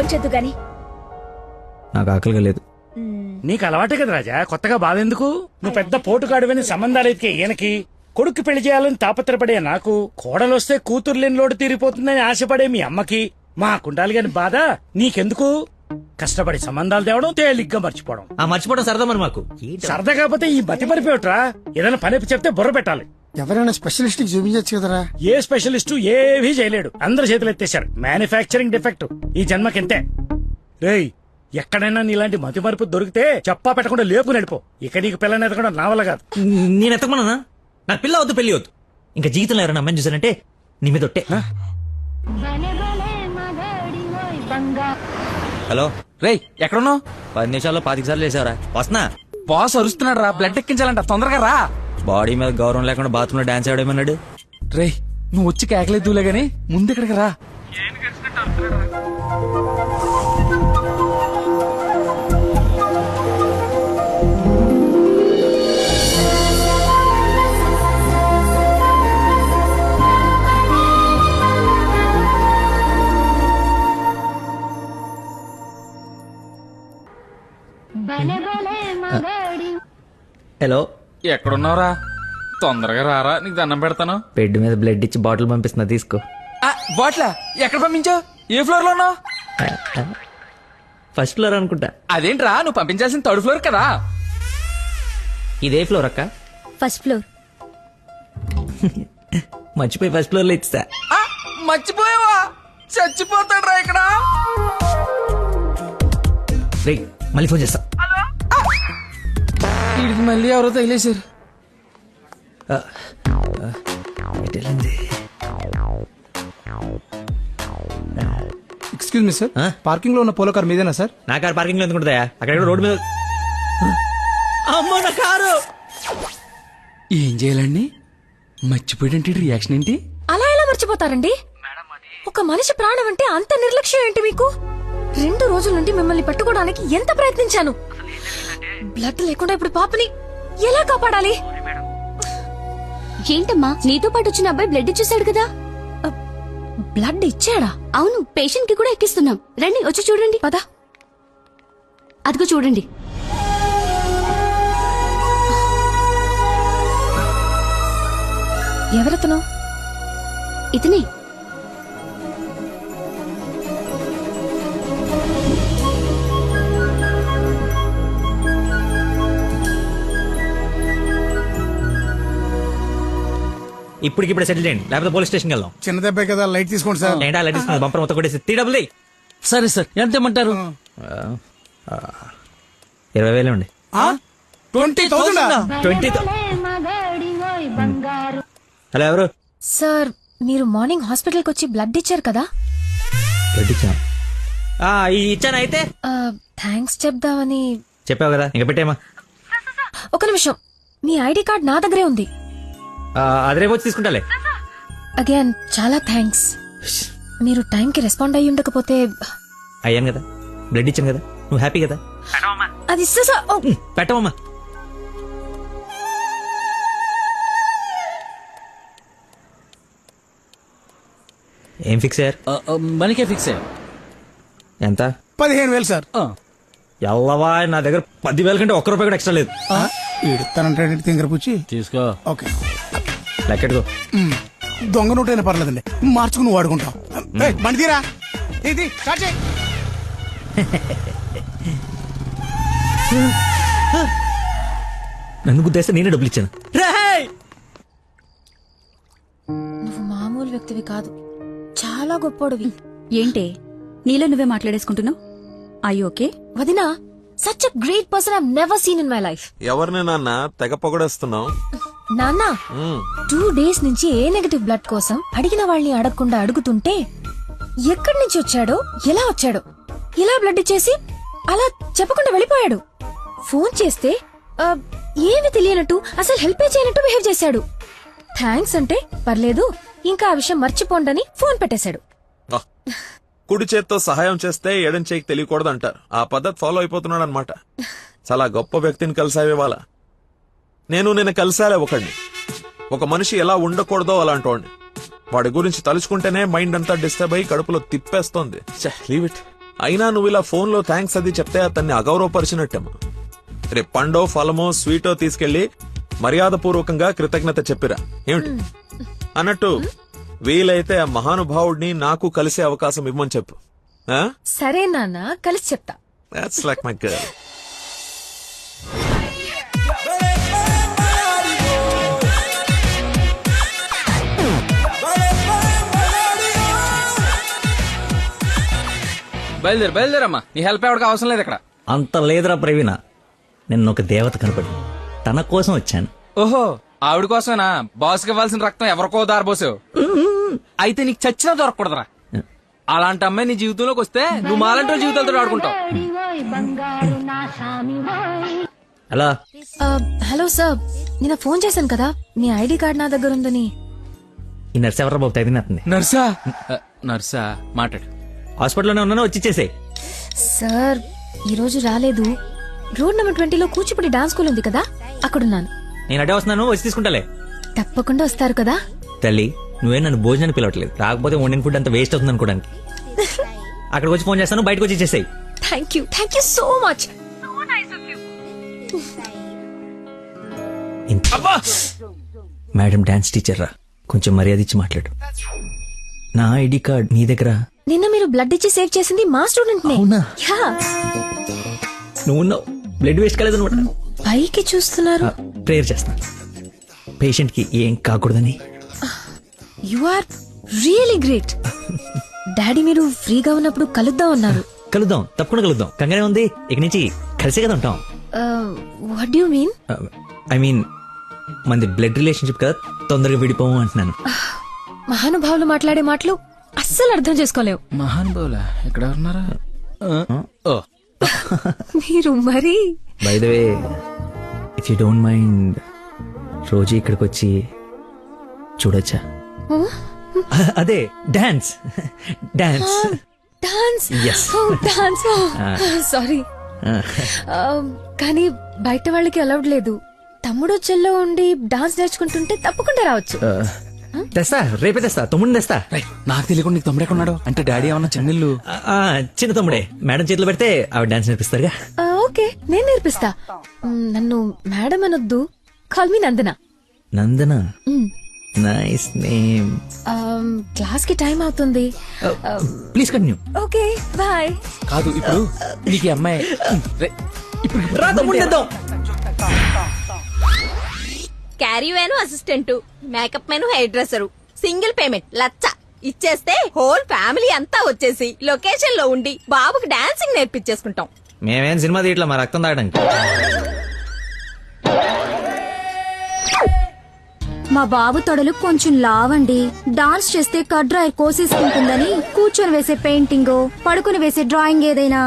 భోంచొద్దు గాని. నాకు ఆకలిగా లేదు. నీకు అలవాటే కదా రాజా, కొత్తగా బాధెందుకు? నువ్వు పెద్ద పోటుగాడువని సంబంధాలు ఎతికే ఈయనకి, కొడుకు పెళ్లి చేయాలని తాపత్రపడే నాకు, కోడలొస్తే కూతురు లేని లోటు తీరిపోతుందని ఆశపడే మీ అమ్మకి, మా కుండాలి గాని బాధ నీకెందుకు? కష్టపడి సంబంధాలు తేవడం, తేలిగ్గా మర్చిపోవడం. మర్చిపోవడం సరదా మరి మాకు. సరదా కాకపోతే ఈ బతి పరిపోయట్రా. ఏదైనా పని చెప్తే బుర్ర పెట్టాలి. ఎవరైనా స్పెషలిస్ట్ కి చూపించచ్చు కదరా. ఏ స్పెషలిస్టు ఏవీ చేయలేడు, అందరు చేతులు ఎత్తేశారు. మ్యానుఫ్యాక్చరింగ్ డిఫెక్ట్ ఈ జన్మకింతే. రేయ్, ఎక్కడైనా నీలాంటి మతి మరుపు దొరికితే చెప్పా పెట్టకుండా లేపు నడిపో. ఇక నీకు పిల్లని ఎదగడం నా వల్ల కాదు. నేను ఎత్తకమన్నా? నా పిల్ల వద్దు, పెళ్లి వద్దు. ఇంకా జీవితంలో ఎవరైనా అమ్మాయిని చూసానంటే నీ మీద ఒట్టే. హలో రేయ్, ఎక్కడున్నావు? 10 నిమిషాల్లో 25 సార్లు వేసావరా? వస్తున్నా. బాస్ అరుస్తున్నాడు రా, బ్లడ్ ఎక్కించాలంట, తొందరగా రా. బాడీ మీద గౌరవం లేకుండా బాత్రూమ్ లో డాన్స్ ఆడేమన్నాడు. రేయ్, నువ్వు వచ్చి కేకలేదులే గాని ముందు ఇక్కడికి రా. హలో, ఎక్కడున్నావురా? తొందరగా రారా, నీకు దండం పెడతాను. బెడ్ మీద బ్లడ్ ఇచ్చి బాటిల్ పంపిస్తున్నా, తీసుకో. బాట్లా ఎక్కడ పంపించావు? ఏ ఫ్లోర్ లో ఉన్నావు? ఫస్ట్ ఫ్లోర్ అనుకుంటా. అదేంట్రా, నువ్వు పంపించాల్సిన 3rd ఫ్లోర్ కదా. ఇదే ఫ్లోర్ అక్క. First floor. మర్చిపోయి ఫస్ట్ ఫ్లోర్ లో ఇచ్చా. మర్చిపోయావా? చచ్చిపోతాడు రా ఇక్కడ. రే, మళ్ళీ ఫోన్ చేస్తా. వీడికి మళ్ళీ ఎవరో తగిలేశారు. ఎక్స్క్యూజ్ మీ సార్, పార్కింగ్ లో ఉన్న పోలో కార్ మీదేనా సార్? నా కారు పార్కింగ్ లో ఎందుకుంటుందా? అక్కడ రోడ్డు మీద. అమ్మో, నా కారు. ఏం చేయాలండి? మర్చిపోయాడంటే రియాక్షన్ ఏంటి? అలా ఎలా మర్చిపోతారండి? ఒక మనిషి ప్రాణం అంటే అంత నిర్లక్ష్యం ఏంటి మీకు? 2 రోజుల నుండి మిమ్మల్ని పట్టుకోవడానికి ఎంత ప్రయత్నించాను. బ్లడ్ లేకుండా ఇప్పుడు పాపని ఎలా కాపాడాలి? ఏంటమ్మా, నీతో పాటు వచ్చిన అబ్బాయి బ్లడ్ ఇచ్చేసాడు కదా. బ్లడ్ ఇచ్చాడా? అవును, పేషెంట్ కి కూడా ఎక్కిస్తున్నాం. రండి, వచ్చి చూడండి. పద. అదిగో చూడండి. ఎవరతను? ఇతనే. ఇప్పటికిప్పుడు సెటిల్ చేయండి, లేకపోతే పోలీస్ స్టేషన్కి వెళ్దాం. చిన్న దెబ్బే కదా, లైట్ తీసుకోండి సార్. ఏంటా లైట్ తీసుకుని బంపర్ మొత్తం కొట్టేసి 3 డబ్బులు. సరే సార్, ఎంత ఇమ్మంటారు? 20,000 ఉండి. 20,000? 20,000. హలో, ఎవరు? సార్, మీరు మార్నింగ్ హాస్పిటల్కి వచ్చి బ్లడ్ ఇచ్చారు కదా? బ్లడ్ ఇచ్చాను. ఇచ్చాను. అయితే థ్యాంక్స్ చెప్దామని. చెప్పావు కదా, ఇంకా పెట్టేమా. ఒక నిమిషం, మీ ఐడి కార్డ్ నా దగ్గరే ఉంది. అది రేపు వచ్చి తీసుకుంటాలే. అగైన్ చాలా థ్యాంక్స్. మీరు టైంకి రెస్పాండ్ అయ్యి ఉండకపోతే. అయ్యాను కదా, బ్లడ్ ఇచ్చాను కదా, నువ్వు హ్యాపీ కదా. అది పెట్టవమ్మా. ఏం ఫిక్స్ అయ్యారు? మనకే ఫిక్స్ అయ్యా. ఎంత? 15,000 సార్. ఎల్లవా, నా దగ్గర 10,000 కంటే ₹1 కూడా ఎక్స్ట్రా లేదు. ఇడతానంటే తింగర పుచ్చి తీసుకో. ఓకే, లెక్కెట్టుకో. దొంగ నోటైనా పర్లేదండి, మార్చుకుని వాడుకుంటాం. బండి తీరా, ఇది స్టార్ట్ చేయి. నన్ను గుద్దేస్తే నేనే డబ్బులు ఇచ్చాను. నువ్వు మామూలు వ్యక్తివి కాదు, చాలా గొప్పోడివి. ఏంటే నీలో నువ్వే మాట్లాడేసుకుంటున్నావు? I okay? వదినా, such a great person I never seen in my life. ఎవరిని నాన్న తెగ పొగడేస్తున్నావు? నాన్న, 2 days నుంచి ఏ నెగటివ్ బ్లడ్ కోసం అడిగిన వాళ్ళని అడగకుండా అడుగుతుంటే ఎక్కడి నుంచి వచ్చాడో, ఎలా వచ్చాడో, ఇలా బ్లడ్ ఇచ్చేసి అలా చెప్పకుండా వెళ్ళిపోయాడు. ఫోన్ చేస్తే ఏమి తెలియనట్టు, అసలు హెల్ప్ చేయనట్టు బిహేవ్ చేశాడు. థ్యాంక్స్ అంటే పర్లేదు, ఇంకా ఆ విషయం మర్చిపోండని ఫోన్ పెట్టేశాడు. కుడి చేత్తో సహాయం చేస్తే ఎడం చేయికి తెలియకూడదు అంటారు. ఆ పద్ధతి ఫాలో అయిపోతున్నాడు అనమాట. చాలా గొప్ప వ్యక్తిని కలిసావే వాళ్ళ. నేను కలిసాలే ఒకడిని. ఒక మనిషి ఎలా ఉండకూడదో అలాంటి వాడిని. వాడి గురించి తలుచుకుంటేనే మైండ్ అంతా డిస్టర్బ్ అయ్యి కడుపులో తిప్పేస్తోంది. Leave it. అయినా నువ్వు ఇలా ఫోన్ లో థ్యాంక్స్ అది చెప్తే అతన్ని అగౌరవపరిచినట్టేమో. రేపు పండో ఫలమో స్వీటో తీసుకెళ్లి మర్యాదపూర్వకంగా కృతజ్ఞత చెప్పిరా ఏమిటి? అన్నట్టు వీలైతే ఆ మహానుభావుడిని నాకు కలిసే అవకాశం ఇవ్వమని చెప్పు. సరే నాన్న, కలిసి చెప్తా. That's like my girl. బయలుదేరమ్మా, నీ హెల్ప్ ఎవరికి అవసరం లేదు ఇక్కడ. అంత లేదురా ప్రవీణ, నిన్న ఒక దేవత కనపడి తన కోసం వచ్చాను. ఓహో, ఆవిడ కోసమేనా బాస్కి ఇవ్వాల్సిన రక్తం ఎవరికో దారబోసావు? అయితే నీకు చచ్చినా దొరకకూడదురా. అలాంటి అమ్మాయి నీ జీవితంలోకి వస్తే నువ్వు మాలంటి వాళ్ళ జీవితాలతో ఆడుకుంటావు. అలా హలో సార్, నిన్న ఫోన్ చేశాను కదా, మీ ఐడి కార్డ్ నా దగ్గర ఉందని. ఈ నర్స్ ఎవరా బాబు తగినట్టుంది? నర్సా? నర్సా మాట్లాడు. హాస్పిటల్లోనే ఉన్నాను, వచ్చి ఇచ్చేసేయ్. సార్ ఈ రోజు రాలేదు. రోడ్ నెంబర్ 20లో కూచిపూడి డాన్స్ స్కూల్ ఉంది కదా, అక్కడున్నాను. నేను అడే వస్తున్నాను, వచ్చి తీసుకుంటాలే. తప్పకుండా వస్తారు కదా. తల్లి, నువ్వే నన్ను భోజనానికి పిలవట్లేదు, రాకపోతే వండిన ఫుడ్ అంత వేస్ట్ అవుతుంది అనుకోడానికి. అక్కడికి వచ్చి ఫోన్ చేస్తాను, బయటకు వచ్చి ఇచ్చేసేయ్. Thank you so much. Madam dance teacher రా, కొంచెం మర్యాద ఇచ్చి మాట్లాడు. నా ఐడి కార్డ్ నీ దగ్గర. నిన్న మీరు బ్లడ్ ఇచ్చి సేవ్ చేసింది మా స్టూడెంట్ నే. అవునా? యా. నువ్వు బ్లడ్ వేస్ట్ కాలేదు అనమాట. పైకి చూస్తున్నారు. ప్రేయర్ చేస్తాను పేషెంట్ కి ఏం కాకూడదని. You are really great. Daddy మీరు ఫ్రీగా ఉన్నప్పుడు కలుద్దాం అన్నారు. కలుద్దాం, తప్పకుండా కలుద్దాం. కంగానే ఉంది, ఇక నుంచి కలిసే కదా ఉంటాం. What you mean? I mean మనది బ్లడ్ రిలేషన్షిప్ కదా, తొందరగా విడిపోము అంటున్నాను. మహానుభావులు మాట్లాడే మాటలు అస్సలు అర్థం చేసుకోలేవు. మహానుభావులా? ఎక్కడ ఉన్నారా? మీరు మరి. By the way, if you don't mind, రోజు ఇక్కడికి వచ్చి చూడొచ్చా? అదే dance dance dance. Yes. Dance. Sorry, కానీ బయట వాళ్ళకి అలౌడ్ లేదు. తమ్ముడు చెల్లో ఉండి డాన్స్ నేర్చుకుంటుంటే తప్పకుండా రావచ్చు. తెస్తా, రేపే తెస్తా, తమ్ముడిని తెస్తా. నాకు తెలియకుండా నీకు తమ్ముడు ఎక్కడున్నాడు? అంటే డాడీ ఏమన్నా చెన్నెళ్ళు? చిన్న తమ్ముడే, మేడం చేతిలో పెడితే ఆవిడ డాన్స్ నేర్పిస్తారుగా. ఓకే, నేను నేర్పిస్తా. నన్ను మేడం అనొద్దు, call me Nandana. Nandana, nice name. Class కి టైం అవుతుంది. Please continue. Okay, bye. కాదు, ఇప్పుడు నీకు ఈ అమ్మాయి రా తమ్ముడిని తెద్దాం. Caravan assistant, makeup man hair dresser, single payment 1,00,000 ఇచ్చేస్తే హోల్ ఫ్యామిలీ అంతా వచ్చేసి లొకేషన్ లో ఉండి బాబుకి డాన్సింగ్ నేర్పించేసుకుంటాం. మేమేం సినిమా తీయట్లా, మా రక్తం తాగడానికి. మా బాబు తొడలు కొంచెం లావండి. డాన్స్ చేస్తే కడ్రాయర్ కోసేసుకుంటుందని కూర్చొని వేసే పెయింటింగ్, పడుకుని వేసే డ్రాయింగ్ ఏదైనా.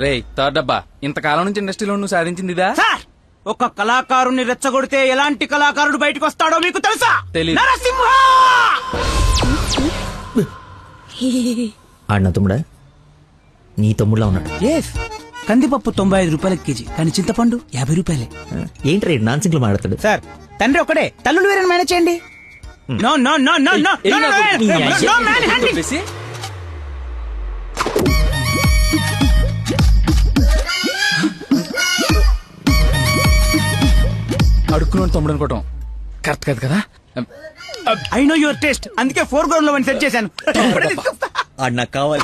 రే థర్డ్ డబ్బా, ఇంతకాలం నుంచి ఇండస్ట్రీలో నువ్వు సాధించింది ఇదా? సార్, ఒక కళాకారుని రెచ్చగొడితే ఎలాంటి కళాకారుడు బయటకు వస్తాడో మీకు తెలుసా? తెలీదు. నరసింహ! ఆడిన తమ్ముడా? నీ తమ్ముడులా ఉన్నాడు. కందిపప్పు 95 రూపాయలకి కేజీ, కానీ చింతపండు 50 రూపాయలే. ఏంటి రేడు నాన్సింగ్ లో మాట్లాడతాడు? సార్, తండ్రి ఒకడే, తల్లులు వేరే మేనేజ్ చేయండి. No no no no no అడుక్కున్నాడు తమ్ముడు అనుకోవటం కరెక్ట్ కాదు కదా. ఐ నో యువర్ టేస్ట్, అందుకే 4 గ్రౌండ్ లో సెట్ చేశాను. ఆడు నాకు కావాలి.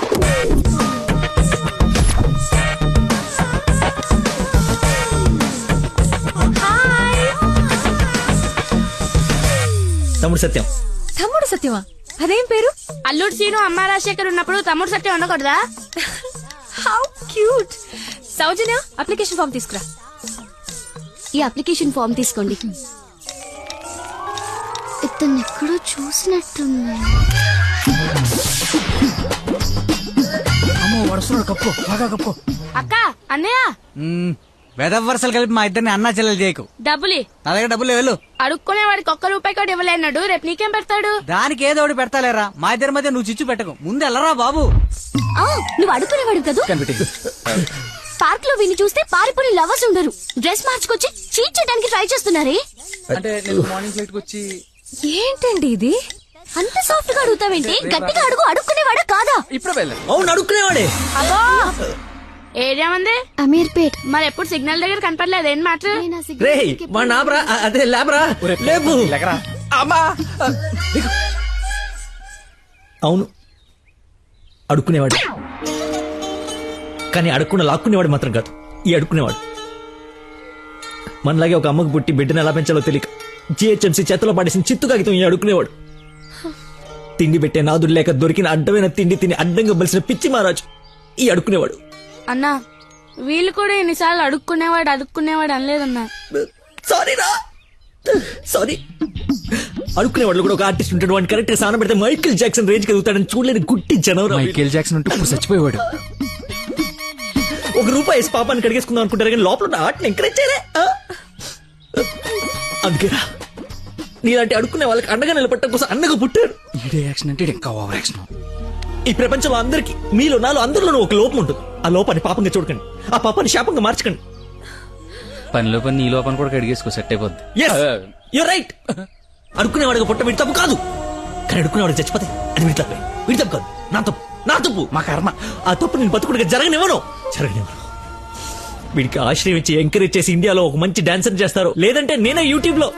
తమ్ముడు సత్యం. తమ్ముడు సత్యమా? అదేం పేరు? అల్లుడు సీను అమ్మ రాజశేఖర్ ఉన్నప్పుడు తమ్ముడు సత్యం ఉండకూడదా? How cute. Soujanya, application form తీసుకురా. ఈ అప్లికేషన్ ఫామ్ తీసుకోండి. ఇతను ఎక్కడో చూసినట్టుంది. అమ్మో, వడుస్తున్నాడు. కప్పు బాగా కప్పు. అక్క, అన్నయ్య, వెదవ వరుసలు కలిపి మా ఇద్దరిని అన్నా చెల్లెలు చేయకు. డబ్బులి నా దగ్గర డబ్బులు వెళ్ళు. అడుక్కునే వాడికి ₹1 కూడా ఇవ్వలేన్నాడు. రేపు నీకేం పెడతాడు? దానికి ఏదో ఒకటి పెడతాలేరా, మా ఇద్దరి మధ్య నువ్వు చిచ్చు పెట్టకు. ముందు వెళ్ళరా బాబు. నువ్వు అడుగునేవాడు కదా. పార్క్ లో విని చూస్తే పారిపోయిన లవర్స్ ఉండరు. డ్రెస్ మార్చుకొచ్చి చీట్ చేయడానికి ట్రై చేస్తున్నారే. అంటే నేను మార్నింగ్ ఫ్లైట్ కి వచ్చి. ఏంటండి ఇది? అంత సాఫ్ట్ గా అడుగుతావేంటి? గట్టిగా అడుగు. అడుక్కునేవాడా కాదా? ఇప్పుడు వెళ్ళండి. అవును అడుక్కునేవాడే. అబ్బో ఏరియా ఉంది అమీర్పేట్. మరి ఎప్పుడు సిగ్నల్ దగ్గర కనపడలేదు ఏం మ్యాటర్? రే వాడు నాబ్రా అదే లేబరా లేపు. అమ్మా అవును అడుక్కునేవాడు, కానీ అడుక్కున్న లాక్కునేవాడు మాత్రం కాదు ఈ అడుక్కునేవాడు. మనలాగే ఒక అమ్మకు పుట్టి బిడ్డను ఎలా పెంచాలో తెలియక జిహెచ్ఎంసీ చేతిలో పడేసిన చిత్తు కాగితం ఈ అడుక్కునేవాడు. తిండి పెట్టే నాదుడు లేక దొరికిన అడ్డమైన తిండి తిని అడ్డంగా బలిసిన పిచ్చి మహారాజు ఈ అడుక్కునేవాడు. అన్నా వీళ్ళు కూడా ఎన్నిసార్లు అడుక్కునేవాడు అనలేదన్నా. సారీ రా సారీ. అడుక్కునేవాడు కూడా ఒక ఆర్టిస్ట్ ఉంటాడు, వాడిని కరెక్ట్ గా సాన పెడితే మైకేల్ జాక్సన్ రేంజ్ ఎదుగుతాడని చూడలేని గుట్టి జనవరం. మైకేల్ జాక్సన్ ఉంటూ ఇప్పుడు చచ్చిపోయేవాడు. ₹1 వేసి పాపాన్ని కడిగేసుకుందాం అనుకుంటారు కానీ లోపల ఉన్న ఆర్ట్ని ఎంకరేజ్ చేయలే. అందుకేరా నీలాంటి అడుక్కునే వాళ్ళకి అండగా నిలబట్టడం కోసం అన్నగా పుట్టారు. ఈడే యాక్షన్ అంటే ఇంకా ఓవర్ యాక్షన్. ఈ ప్రపంచంలో అందరికి మీలో నాలో అందరిలోనూ ఒక లోపం ఉంటుంది. ఆ లోపాన్ని పాపంగా చూడకండి, ఆ పాపాన్ని శాపంగా మార్చకండి. పనిలో పని నీ లోపల కూడా కడిగేసుకో సెట్ అయిపోద్ది. You're right. అడుక్కునేవాడిగా పుట్ట వీడి తప్పు కాదు, కానీ అడుక్కునేవాడు చచ్చిపోతే అది వీడి తప్పే. వీడి తప్పు కాదు, నా తప్పు మా కర్మ. ఆ తప్పు నేను బతుకుడిగా జరగనివ్వను. వీడికి ఆశ్రయం ఇచ్చి ఎంకరేజ్ చేసి ఇండియాలో ఒక మంచి డాన్సర్ చేస్తారు, లేదంటే నేనే యూట్యూబ్ లో